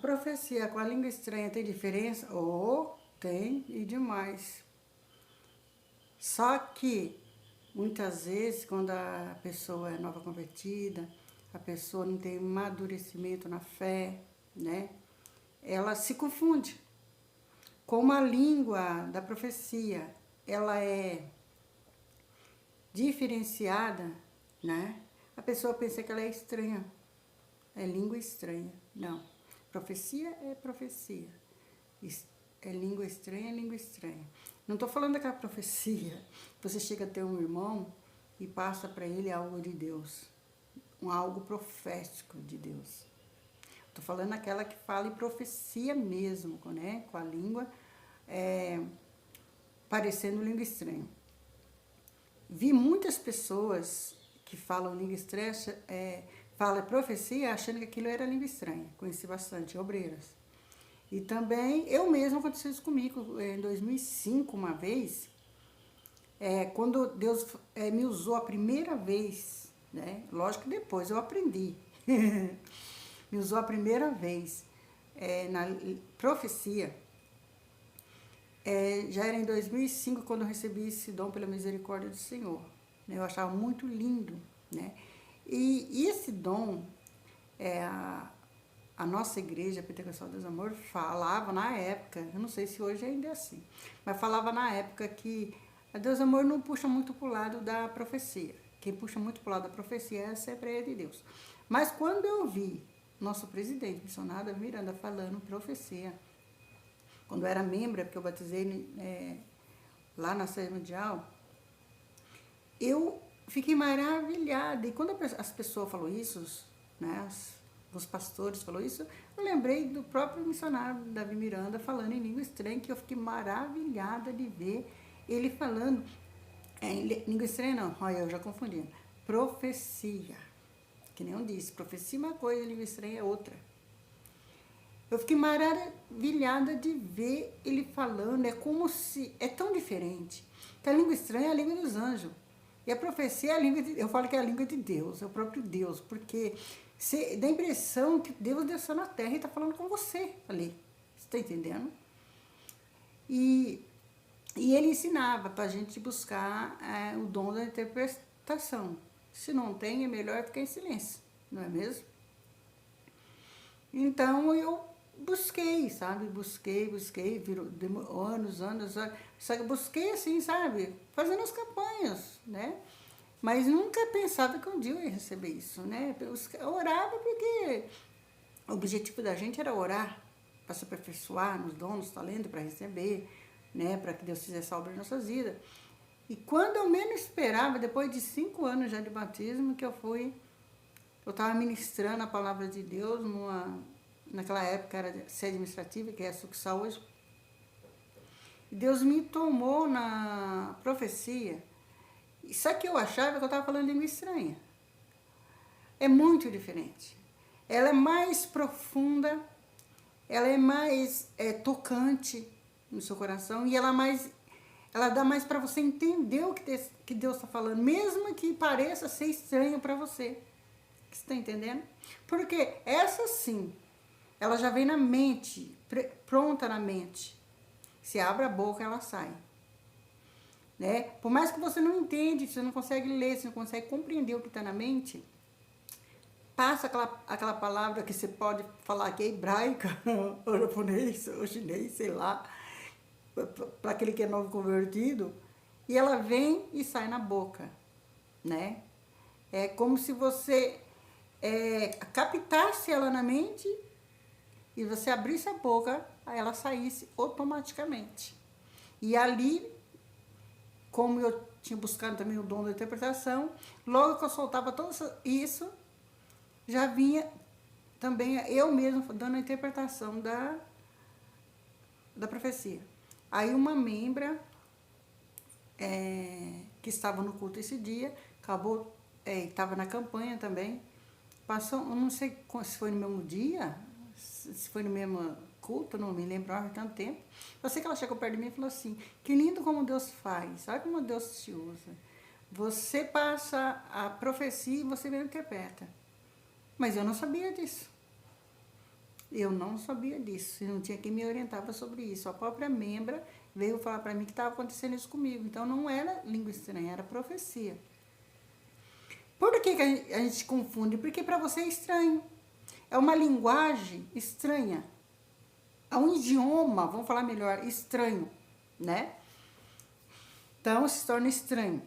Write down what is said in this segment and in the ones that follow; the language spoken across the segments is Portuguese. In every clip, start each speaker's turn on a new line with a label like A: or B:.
A: profecia com a língua estranha tem diferença? Oh, tem e demais. Só que, muitas vezes, quando a pessoa é nova convertida, a pessoa não tem amadurecimento na fé, né? Ela se confunde. Como a língua da profecia, ela é diferenciada, né? A pessoa pensa que ela é estranha, é língua estranha. Não, profecia é profecia. É língua estranha, é língua estranha. Não estou falando daquela profecia. Você chega a ter um irmão e passa para ele algo de Deus, algo profético de Deus. Estou falando daquela que fala em profecia mesmo, né? Com a língua parecendo língua estranha. Vi muitas pessoas que falam língua estranha, falam profecia achando que aquilo era língua estranha. Conheci bastante obreiras. E também, eu mesma aconteceu isso comigo em 2005, uma vez, quando Deus me usou a primeira vez, né? Lógico que depois eu aprendi. Me usou a primeira vez na profecia. Já era em 2005 quando eu recebi esse dom pela misericórdia do Senhor. Eu achava muito lindo, né? E esse dom, a nossa igreja, a Pentecostal Deus Amor, falava na época, eu não sei se hoje ainda é assim, mas falava na época que a Deus Amor não puxa muito para o lado da profecia. Quem puxa muito para o lado da profecia é a Assembleia de Deus. Mas quando eu vi nosso presidente, missionário Miranda, falando profecia, quando eu era membro, porque eu batizei lá na Sede Mundial, eu fiquei maravilhada. E quando as pessoas falaram isso, né, os pastores falaram isso, eu lembrei do próprio missionário Davi Miranda falando em língua estranha, que eu fiquei maravilhada de ver ele falando em língua estranha não, olha, eu já confundi, profecia, que nem eu disse, profecia é uma coisa, língua estranha é outra. Eu fiquei maravilhada de ver ele falando, é como se, é tão diferente, que a língua estranha é a língua dos anjos, e a profecia é a língua de, eu falo que é a língua de Deus, é o próprio Deus, porque dá a impressão que Deus desceu na terra e está falando com você ali, você está entendendo? E ele ensinava para a gente buscar o dom da interpretação. Se não tem, é melhor ficar em silêncio, não é mesmo? Então eu busquei, sabe? Busquei, virou anos, só que eu busquei assim, sabe? Fazendo as campanhas, né? Mas nunca pensava que um dia eu ia receber isso, né? Eu orava porque o objetivo da gente era orar para se aperfeiçoar nos dons, nos talentos, para receber, né? Para que Deus fizesse a obra em nossas vidas. E quando eu menos esperava, depois de 5 anos já de batismo, que eu estava ministrando a palavra de Deus naquela época era sede administrativa, que é a Sucursal hoje. E Deus me tomou na profecia. Só que eu achava que eu estava falando língua estranha. É muito diferente. Ela é mais profunda, ela é mais tocante no seu coração e ela dá mais para você entender o que Deus está falando, mesmo que pareça ser estranho para você. Você está entendendo? Porque essa sim, ela já vem na mente, pronta na mente. Se abre a boca, ela sai. Né? Por mais que você não entende, você não consegue ler, você não consegue compreender o que está na mente, passa aquela palavra que você pode falar que é hebraica, ou japonês, ou chinês, sei lá, para aquele que é novo convertido, e ela vem e sai na boca, né? É como se você captasse ela na mente e você abrisse a boca, aí ela saísse automaticamente. E ali, como eu tinha buscado também o dom da interpretação, logo que eu soltava tudo isso, já vinha também eu mesmo dando a interpretação da profecia. Aí uma membra que estava no culto esse dia, acabou, estava na campanha também, passou, eu não sei se foi no mesmo dia, se foi no mesmo culto, não me lembro há tanto tempo. Eu sei que ela chegou perto de mim e falou assim, que lindo como Deus faz, olha como Deus te usa. Você passa a profecia e você mesmo interpreta. Mas eu não sabia disso. Eu não sabia disso, não tinha quem me orientava sobre isso. A própria membra veio falar para mim que estava acontecendo isso comigo. Então não era língua estranha, era profecia. Por que a gente confunde? Porque para você é estranho. É uma linguagem estranha. É um idioma, vamos falar melhor, estranho, né? Então se torna estranho.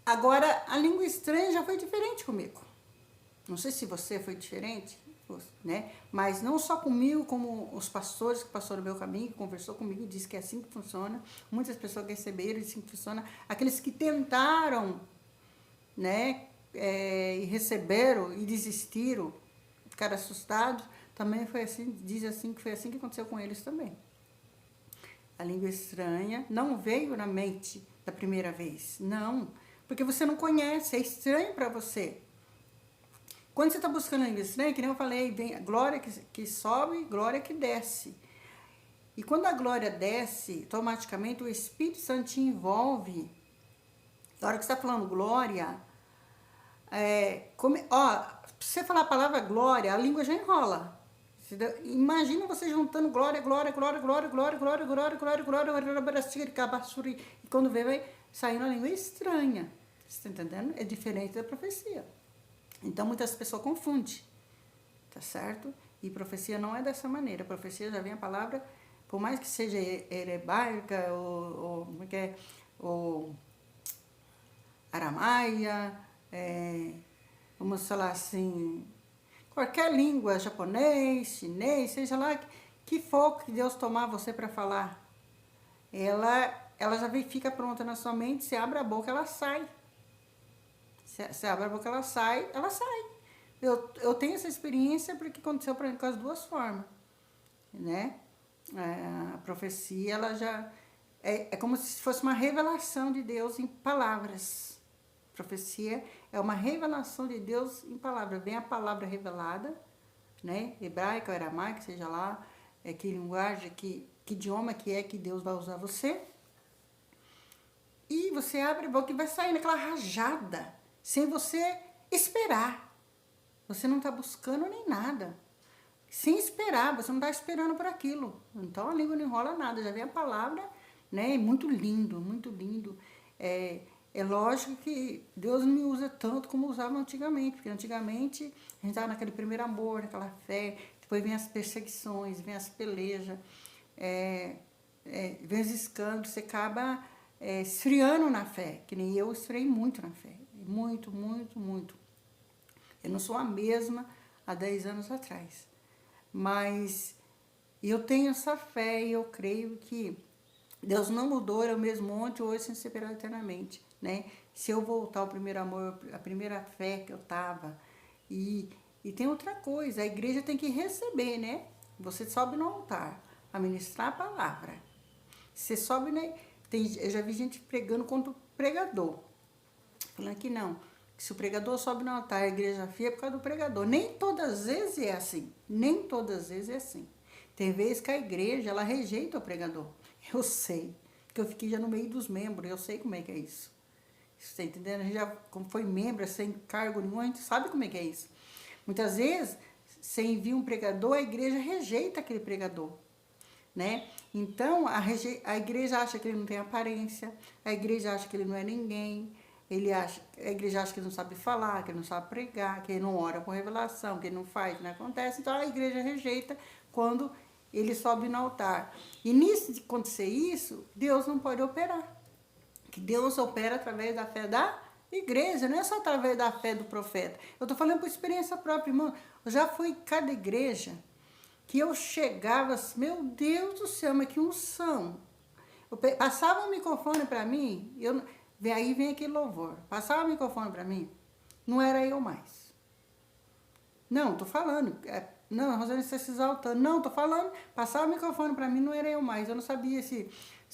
A: Agora, a língua estranha já foi diferente comigo. Não sei se você foi diferente, né? Mas não só comigo, como os pastores que passaram o meu caminho, que conversou comigo, disse que é assim que funciona. Muitas pessoas que receberam, assim que funciona. Aqueles que tentaram, né? E receberam e desistiram, ficaram assustados, também foi assim, diz assim que foi assim que aconteceu com eles também. A língua estranha não veio na mente da primeira vez, não, porque você não conhece, é estranho para você. Quando você está buscando a língua estranha, que nem eu falei, vem a glória que sobe, glória que desce. E quando a glória desce, automaticamente o Espírito Santo te envolve. Na hora que você está falando glória, você falar a palavra glória, a língua já enrola. Imagina você juntando glória, glória, glória, glória, glória, glória, glória, glória, glória, e quando vê, vai saindo a língua estranha. Você está entendendo? É diferente da profecia. Então muitas pessoas confundem, tá certo? E profecia não é dessa maneira. A profecia já vem a palavra, por mais que seja hebraica ou aramaia, vamos falar assim, qualquer língua, japonês, chinês, seja lá que for que Deus tomar você para falar, ela já fica pronta na sua mente, você abre a boca, ela sai. Você abre a boca, ela sai, ela sai. Eu tenho essa experiência porque aconteceu para mim com as duas formas, né? A profecia, ela já é como se fosse uma revelação de Deus em palavras. Profecia é uma revelação de Deus em palavras. Vem a palavra revelada, né? Hebraica, aramaica, seja lá, que linguagem, que idioma que Deus vai usar você. E você abre a boca e vai sair naquela rajada, sem você esperar. Você não está buscando nem nada. Sem esperar, você não está esperando por aquilo. Então a língua não enrola nada, já vem a palavra, né? É muito lindo, muito lindo. É lógico que Deus não me usa tanto como usava antigamente, porque antigamente a gente estava naquele primeiro amor, naquela fé, depois vem as perseguições, vem as pelejas, vem os escândalos, você acaba esfriando na fé, que nem eu esfriei muito na fé, muito, muito, muito. Eu não sou a mesma há 10 anos atrás, mas eu tenho essa fé e eu creio que Deus não mudou, é o mesmo ontem, hoje, sem separar eternamente, né? Se eu voltar ao primeiro amor, a primeira fé que eu tava, e tem outra coisa, a igreja tem que receber, né? Você sobe no altar a ministrar a palavra. Você sobe, né? Eu já vi gente pregando contra o pregador, falando que não, que se o pregador sobe no altar, a igreja fia é por causa do pregador. Nem todas as vezes é assim, nem todas as vezes é assim. Tem vezes que a igreja, ela rejeita o pregador. Eu sei, porque eu fiquei já no meio dos membros, eu sei como é que é isso. Você está entendendo? A gente já, como foi membro, sem cargo nenhum, a gente sabe como é que é isso. Muitas vezes, você envia um pregador, a igreja rejeita aquele pregador, né? Então, a igreja acha que ele não tem aparência, a igreja acha que ele não é ninguém, a igreja acha que ele não sabe falar, que ele não sabe pregar, que ele não ora com revelação, que ele não faz, que não acontece. Então, a igreja rejeita quando ele sobe no altar. E nisso de acontecer isso, Deus não pode operar. Que Deus opera através da fé da igreja, não é só através da fé do profeta. Eu estou falando por experiência própria, irmão. Eu já fui em cada igreja que eu chegava, meu Deus do céu, mas que unção. Passava o microfone para mim, aí vem aquele louvor. Passava o microfone para mim, não era eu mais. Não, tô falando. Não, a Rosane está se exaltando. Não, tô falando. Passava o microfone para mim, não era eu mais. Eu não sabia se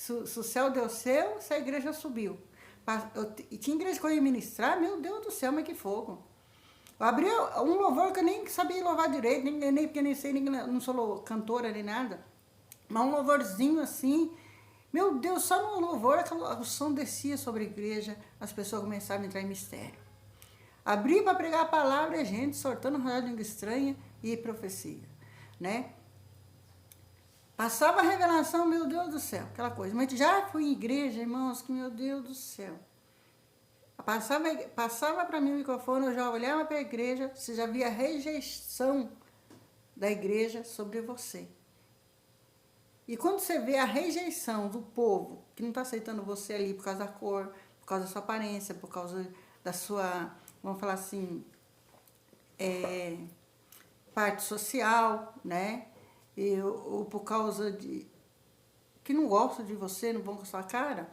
A: o céu deu céu, se a igreja subiu. E tinha igreja que eu ia ministrar, meu Deus do céu, mas que fogo. Eu abri um louvor que eu nem sabia louvar direito, nem porque nem sei, não sou cantora nem nada. Mas um louvorzinho assim. Meu Deus, só no louvor o som descia sobre a igreja, as pessoas começaram a entrar em mistério. Abri para pregar a palavra, gente, soltando uma língua estranha e profecia. né? Passava a revelação, meu Deus do céu, aquela coisa. Mas já fui em igreja, irmãos, que meu Deus do céu. Passava para mim o microfone, eu já olhava para a igreja, você já via a rejeição da igreja sobre você. E quando você vê a rejeição do povo, que não está aceitando você ali por causa da cor, por causa da sua aparência, por causa da sua, vamos falar assim, parte social, né? Ou por causa de que não gostam de você, não vão com a sua cara,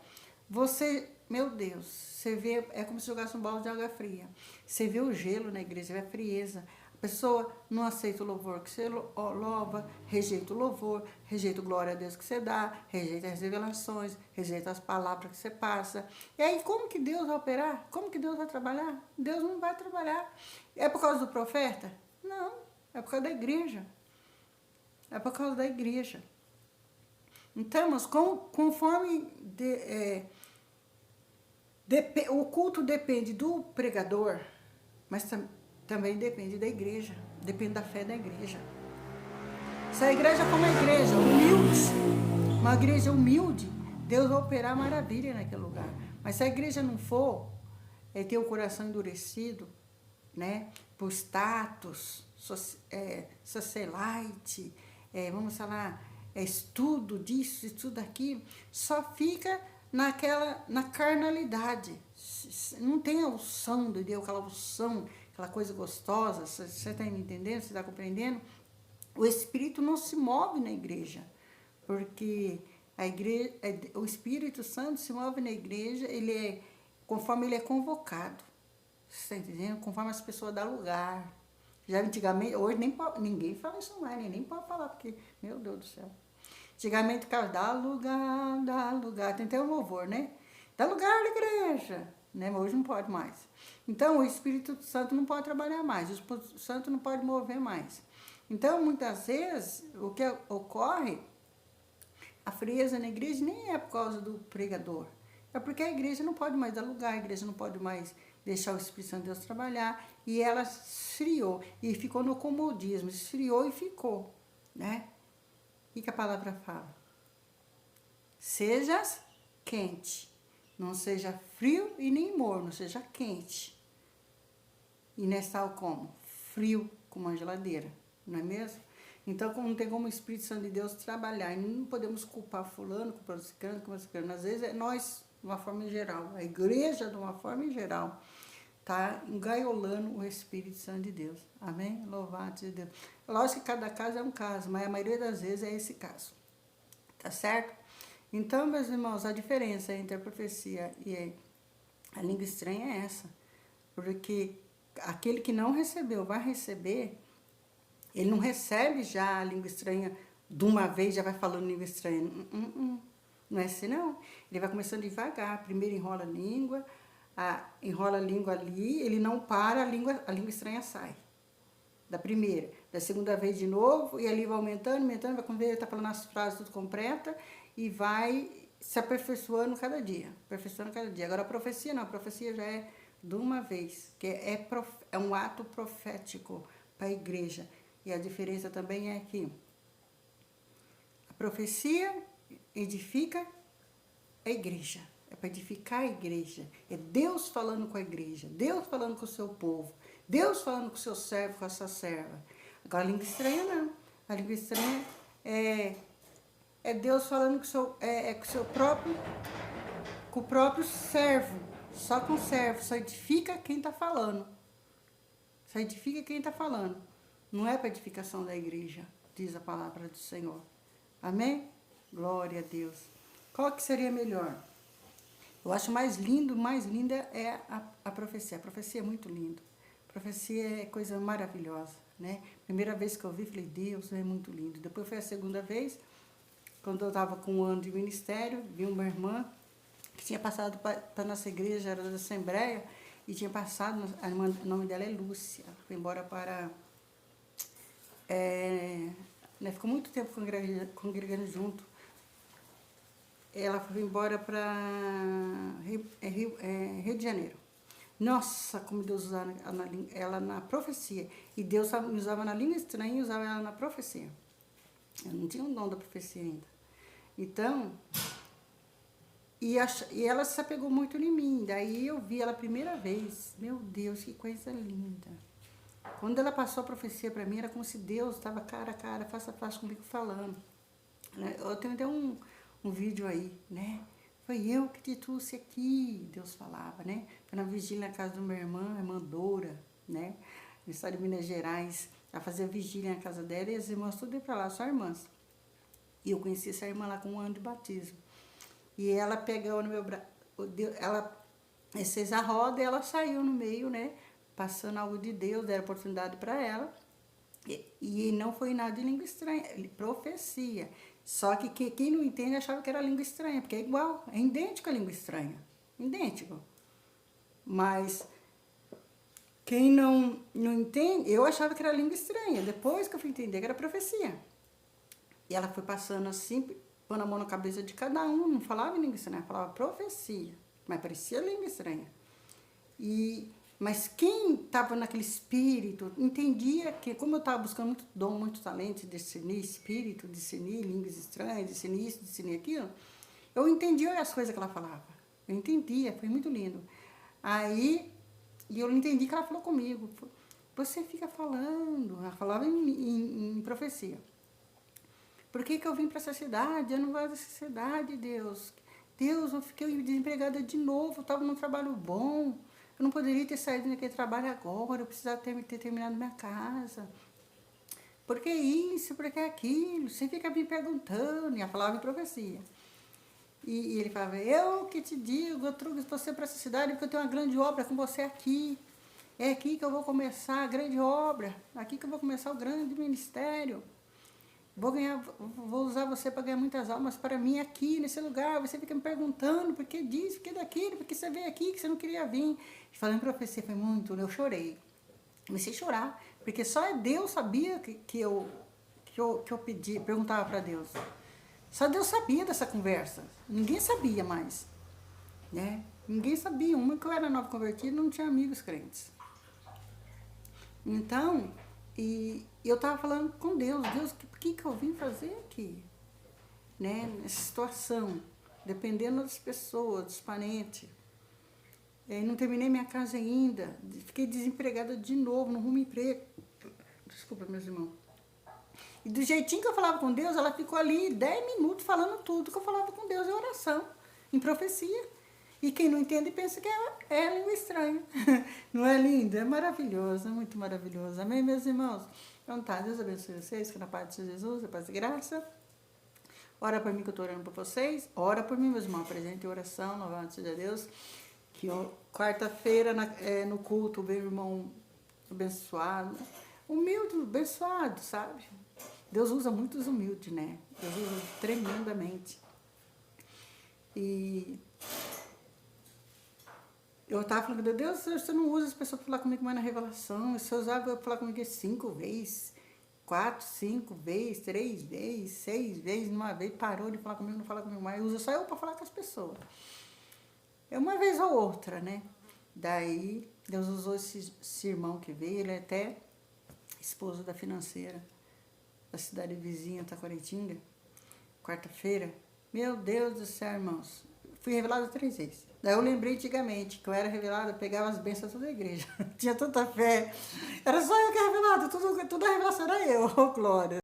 A: você, meu Deus, você vê, é como se jogasse um balde de água fria. Você vê o gelo na igreja, você vê a frieza. A pessoa não aceita o louvor que você louva, rejeita o louvor, rejeita o glória a Deus que você dá, rejeita as revelações, rejeita as palavras que você passa. E aí, como que Deus vai operar? Como que Deus vai trabalhar? Deus não vai trabalhar. É por causa do profeta? Não, é por causa da igreja. É por causa da igreja. Então, mas conforme o culto depende do pregador, mas também depende da igreja, depende da fé da igreja. Se a igreja for uma igreja humilde, Deus vai operar maravilha naquele lugar. Mas se a igreja não for, ter o coração endurecido, né, por status, socialite, vamos falar, estudo disso, estudo daquilo, só fica na carnalidade. Não tem a unção de Deus, aquela unção, aquela coisa gostosa. Você está me entendendo? Você está compreendendo? O Espírito não se move na igreja, porque o Espírito Santo se move na igreja, conforme ele é convocado. Você está entendendo? Conforme as pessoas dão lugar. Já antigamente, hoje ninguém fala isso mais, nem pode falar, porque, meu Deus do céu. Antigamente, cara, dá lugar, tem até um louvor, né? Dá lugar na igreja, né? Mas hoje não pode mais. Então, o Espírito Santo não pode trabalhar mais, o Espírito Santo não pode mover mais. Então, muitas vezes, o que ocorre, a frieza na igreja nem é por causa do pregador, é porque a igreja não pode mais dar lugar, a igreja não pode mais deixar o Espírito Santo de Deus trabalhar, e ela esfriou, e ficou no comodismo, esfriou e ficou, né? O que a palavra fala? Sejas quente, não seja frio e nem morno, seja quente. E não é tal como? Frio, como uma geladeira, não é mesmo? Então, não tem como o Espírito Santo de Deus trabalhar, e não podemos culpar fulano, culpar o ciclano, às vezes é nós, de uma forma geral, a igreja, de uma forma geral, está engaiolando o Espírito Santo de Deus. Amém? Louvado seja Deus. Lógico que cada caso é um caso, mas a maioria das vezes é esse caso. Tá certo? Então, meus irmãos, a diferença entre a profecia e a língua estranha é essa. Porque aquele que não recebeu vai receber, ele não recebe já a língua estranha de uma vez, já vai falando língua estranha. Não é assim, não. Ele vai começando devagar. Primeiro enrola a língua ali, ele não para, a língua estranha sai. Da primeira. Da segunda vez de novo, e ali vai aumentando, vai quando ele está falando as frases tudo completa, e vai se aperfeiçoando cada dia. Agora a profecia não, a profecia já é de uma vez, que é um ato profético para a igreja. E a diferença também é que a profecia edifica a igreja. É para edificar a igreja. É Deus falando com a igreja. Deus falando com o seu povo. Deus falando com o seu servo, com a sua serva. Agora a língua estranha não. A língua estranha é Deus falando com o seu próprio, com o próprio servo. Só com o servo. Só edifica quem está falando. Só edifica quem está falando. Não é para edificação da igreja, diz a palavra do Senhor. Amém? Glória a Deus. Qual que seria melhor? Eu acho mais linda é a profecia. A profecia é muito linda. A profecia é coisa maravilhosa, né? Primeira vez que eu vi, falei, Deus, é muito lindo. Depois foi a segunda vez, quando eu estava com um ano de ministério, vi uma irmã que tinha passado para a nossa igreja, era da Assembleia, e tinha passado, o nome dela é Lúcia. Ela foi embora para... ficou muito tempo congregando junto. Ela foi embora para Rio de Janeiro. Nossa, como Deus usava ela na profecia. E Deus me usava na língua estranha e usava ela na profecia. Eu não tinha o dom da profecia ainda. Então, e ela se apegou muito em mim. Daí eu vi ela a primeira vez. Meu Deus, que coisa linda. Quando ela passou a profecia para mim, era como se Deus estava cara a cara, face a face comigo falando. Eu tenho até um vídeo aí, né? Foi eu que te trouxe aqui, Deus falava, né? Foi na vigília na casa de uma irmã Dora, né? No estado de Minas Gerais. Ela fazia vigília na casa dela e as irmãs tudo iam para lá, só irmãs. E eu conheci essa irmã lá com 1 ano de batismo. E ela pegou no meu braço, ela fez a roda e ela saiu no meio, né? Passando algo de Deus, deram oportunidade para ela. E não foi nada de língua estranha, profecia. Só que quem não entende achava que era língua estranha, porque é igual, é idêntico à língua estranha. Idêntico. Mas quem não entende, eu achava que era língua estranha. Depois que eu fui entender que era profecia. E ela foi passando assim, pondo a mão na cabeça de cada um, não falava língua estranha, falava profecia. Mas parecia língua estranha. Mas quem estava naquele espírito entendia que, como eu estava buscando muito dom, muito talento, discernir espírito, discernir línguas estranhas, discernir isso, discernir aquilo, eu entendia as coisas que ela falava. Eu entendia, foi muito lindo. Aí, e eu entendi que ela falou comigo. Você fica falando, ela falava em profecia. Por que eu vim para essa cidade? Eu não gosto dessa cidade, Deus. Deus, eu fiquei desempregada de novo, eu estava num trabalho bom. Eu não poderia ter saído daquele trabalho agora, eu precisava ter terminado minha casa. Por que isso? Por que aquilo? Você fica me perguntando. E ela falava em profecia. E ele falava, eu que te digo, eu trouxe você para essa cidade porque eu tenho uma grande obra com você aqui. É aqui que eu vou começar a grande obra. Aqui que eu vou começar o grande ministério. Vou usar você para ganhar muitas almas para mim aqui, nesse lugar. Você fica me perguntando por que disso, por que daquilo, por que você veio aqui, que você não queria vir. Falando em profecia, foi muito, eu chorei. Comecei a chorar, porque só Deus sabia que eu pedi, perguntava para Deus. Só Deus sabia dessa conversa. Ninguém sabia mais. Né? Ninguém sabia. Uma que eu era nova convertida, não tinha amigos crentes. Então, e eu estava falando com Deus, Deus, o que eu vim fazer aqui? Né? Nessa situação, dependendo das pessoas, dos parentes. Não terminei minha casa ainda, fiquei desempregada de novo, não arrumo emprego. Desculpa, meus irmãos. E do jeitinho que eu falava com Deus, ela ficou ali 10 minutos falando tudo que eu falava com Deus em oração, em profecia. E quem não entende pensa que é língua estranha. Não é lindo? É maravilhoso, é muito maravilhoso. Amém, meus irmãos? Então tá, Deus abençoe vocês, que na paz de Jesus, a paz e graça. Ora por mim que eu estou orando por vocês. Ora por mim, meus irmãos. Presente em oração, louvado seja Deus. Que quarta-feira no culto, meu irmão abençoado. Humilde, abençoado, sabe? Deus usa muitos humildes, né? Deus usa tremendamente. E eu estava falando, meu Deus, você não usa as pessoas para falar comigo mais na revelação. Se eu usar, eu vou falar comigo 5 vezes, 4, 5 vezes, 3 vezes, 6 vezes, numa vez, parou de falar comigo, não fala comigo mais. Usa só eu para falar com as pessoas. É uma vez ou outra, né? Daí, Deus usou esse irmão que veio, ele é até esposo da financeira da cidade vizinha, Taquaritinga, quarta-feira. Meu Deus do céu, irmãos. Fui revelada 3 vezes. Daí eu lembrei antigamente que eu era revelada, eu pegava as bênçãos toda a igreja. Tinha tanta fé. Era só eu que era revelada, tudo a revelação era eu, glória.